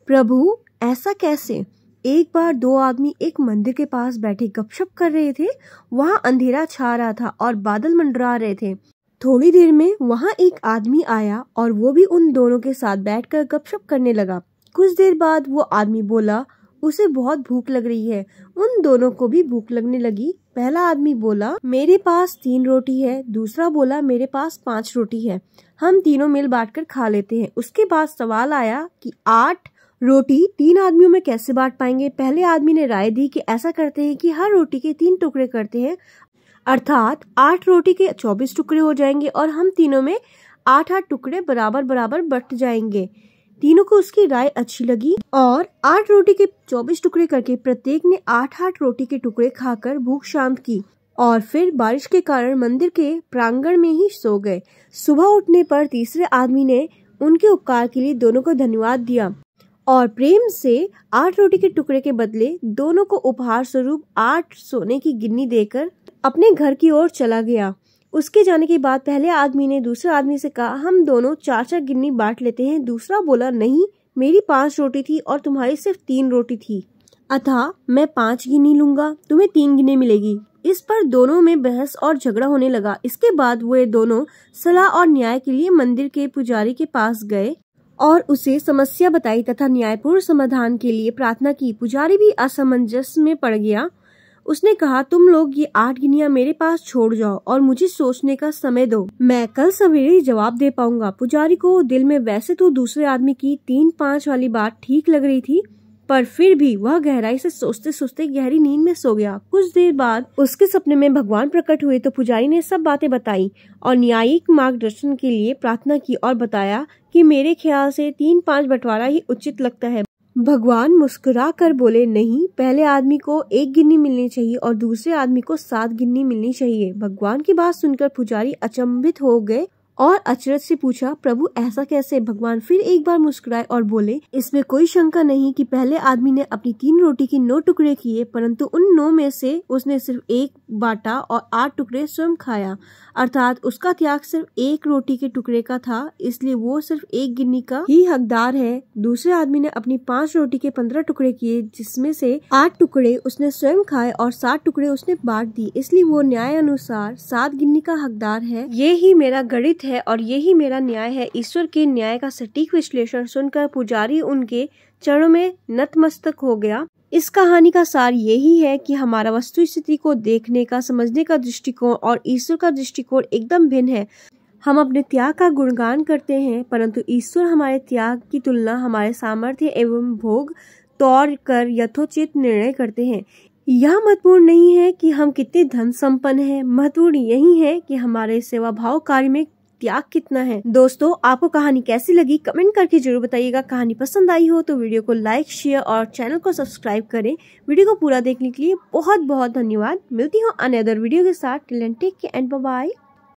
प्रभु ऐसा कैसे? एक बार दो आदमी एक मंदिर के पास बैठे गपशप कर रहे थे। वहाँ अंधेरा छा रहा था और बादल मंडरा रहे थे। थोड़ी देर में वहाँ एक आदमी आया और वो भी उन दोनों के साथ बैठकर गपशप करने लगा। कुछ देर बाद वो आदमी बोला उसे बहुत भूख लग रही है। उन दोनों को भी भूख लगने लगी। पहला आदमी बोला मेरे पास 3 रोटी है। दूसरा बोला मेरे पास 5 रोटी है, हम तीनों मिल बांटकर खा लेते हैं। उसके बाद सवाल आया कि 8 रोटी 3 आदमियों में कैसे बांट पाएंगे। पहले आदमी ने राय दी कि ऐसा करते हैं कि हर रोटी के 3 टुकड़े करते हैं, अर्थात 8 रोटी के 24 टुकड़े हो जाएंगे और हम तीनों में 8-8 टुकड़े बराबर बराबर बट जाएंगे। तीनों को उसकी राय अच्छी लगी और 8 रोटी के 24 टुकड़े करके प्रत्येक ने 8-8 रोटी के टुकड़े खाकर भूख शांत की और फिर बारिश के कारण मंदिर के प्रांगण में ही सो गए। सुबह उठने पर तीसरे आदमी ने उनके उपकार के लिए दोनों को धन्यवाद दिया और प्रेम से 8 रोटी के टुकड़े के बदले दोनों को उपहार स्वरूप 8 सोने की गिन्नी देकर अपने घर की ओर चला गया। उसके जाने के बाद पहले आदमी ने दूसरे आदमी से कहा हम दोनों 4-4 गिन्नी बांट लेते हैं। दूसरा बोला नहीं, मेरी 5 रोटी थी और तुम्हारी सिर्फ 3 रोटी थी, अतः मैं 5 गिन्नी लूंगा, तुम्हें 3 गिन्नी मिलेगी। इस पर दोनों में बहस और झगड़ा होने लगा। इसके बाद वो दोनों सलाह और न्याय के लिए मंदिर के पुजारी के पास गए और उसे समस्या बताई तथा न्यायपूर्ण समाधान के लिए प्रार्थना की। पुजारी भी असमंजस में पड़ गया। उसने कहा तुम लोग ये 8 गिन्नियां मेरे पास छोड़ जाओ और मुझे सोचने का समय दो, मैं कल सवेरे जवाब दे पाऊंगा। पुजारी को दिल में वैसे तो दूसरे आदमी की 3-5 वाली बात ठीक लग रही थी, पर फिर भी वह गहराई से सोचते सोचते गहरी नींद में सो गया। कुछ देर बाद उसके सपने में भगवान प्रकट हुए तो पुजारी ने सब बातें बताई और न्यायिक मार्गदर्शन के लिए प्रार्थना की और बताया कि मेरे ख्याल से 3-5 बंटवारा ही उचित लगता है। भगवान मुस्कुरा कर बोले नहीं, पहले आदमी को 1 गिन्नी मिलनी चाहिए और दूसरे आदमी को 7 गिन्नी मिलनी चाहिए। भगवान की बात सुनकर पुजारी अचंभित हो गए और अचरज से पूछा प्रभु ऐसा कैसे? भगवान फिर एक बार मुस्कुराए और बोले इसमें कोई शंका नहीं कि पहले आदमी ने अपनी 3 रोटी के 9 टुकड़े किए, परंतु उन 9 में से उसने सिर्फ 1 बांटा और 8 टुकड़े स्वयं खाया, अर्थात उसका त्याग सिर्फ 1 रोटी के टुकड़े का था, इसलिए वो सिर्फ 1 गिन्नी का ही हकदार है। दूसरे आदमी ने अपनी 5 रोटी के 15 टुकड़े किए, जिसमें से 8 टुकड़े उसने स्वयं खाए और 7 टुकड़े उसने बांट दिए, इसलिए वो न्याय अनुसार 7 गिन्नी का हकदार है। ये ही मेरा गणित है और यही मेरा न्याय है। ईश्वर के न्याय का सटीक विश्लेषण सुनकर पुजारी उनके चरणों में नतमस्तक हो गया। इस कहानी का सार यही है कि हमारा वस्तु स्थिति को देखने का, समझने का दृष्टिकोण और ईश्वर का दृष्टिकोण एकदम भिन्न है। हम अपने त्याग का गुणगान करते हैं, परंतु ईश्वर हमारे त्याग की तुलना हमारे सामर्थ्य एवं भोग तौर कर यथोचित निर्णय करते हैं। यह महत्वपूर्ण नहीं है कि हम कितने धन संपन्न हैं, महत्वपूर्ण यही है कि हमारे सेवा भाव कार्य में त्याग कितना है। दोस्तों, आपको कहानी कैसी लगी कमेंट करके जरूर बताइएगा। कहानी पसंद आई हो तो वीडियो को लाइक, शेयर और चैनल को सब्सक्राइब करें। वीडियो को पूरा देखने के लिए बहुत बहुत धन्यवाद। मिलती हूँ अनदर वीडियो के साथ। Till then take care and bye bye.